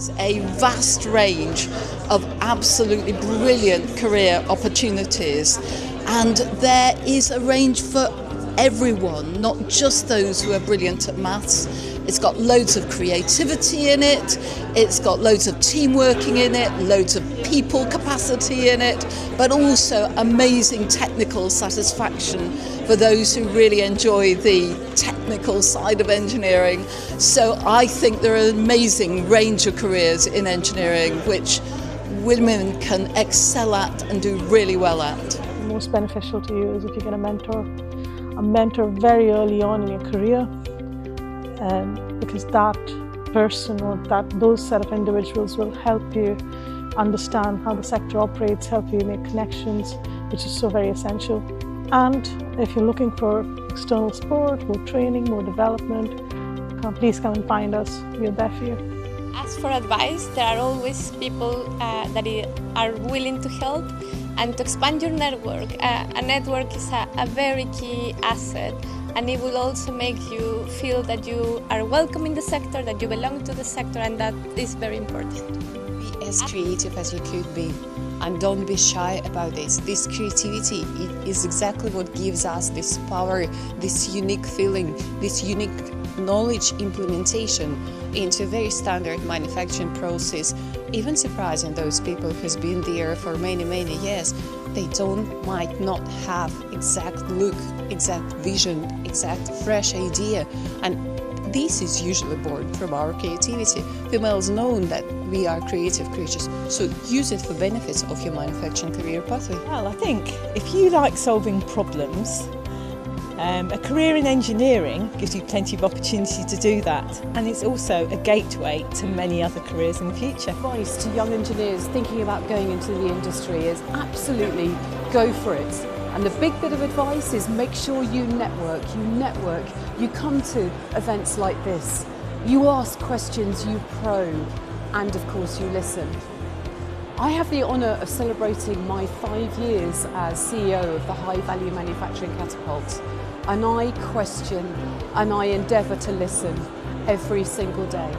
There's a vast range of absolutely brilliant career opportunities, and there is a range for everyone, not just those who are brilliant at maths. It's got loads of creativity in it, it's got loads of team working in it, loads of people capacity in it, but also amazing technical satisfaction for those who really enjoy the technical side of engineering. So I think there are an amazing range of careers in engineering which women can excel at and do really well at. Most beneficial to you is if you get a mentor very early on in your career, because that person or those set of individuals will help you understand how the sector operates, help you make connections, which is so very essential. And if you're looking for external support, more training, more development, please come and find us. We're there for you. As for advice, there are always people that are willing to help and to expand your network. A network is a very key asset, and it will also make you feel that you are welcome in the sector, that you belong to the sector, and that is very important. Be as creative as you could be, and don't be shy about this. This creativity is exactly what gives us this power, this unique feeling, this unique knowledge implementation into a very standard manufacturing process. Even surprising those people who's been there for many years. They might not have exact look, exact vision, exact fresh idea, and this is usually born from our creativity. Females know that we are creative creatures, so use it for benefits of your manufacturing career pathway. Well, I think if you like solving problems, a career in engineering gives you plenty of opportunity to do that, and it's also a gateway to many other careers in the future. Advice to young engineers thinking about going into the industry is absolutely go for it. And the big bit of advice is make sure you network, you come to events like this, you ask questions, you probe, and of course you listen. I have the honour of celebrating my 5 years as CEO of the High Value Manufacturing Catapult, and I question and I endeavour to listen every single day.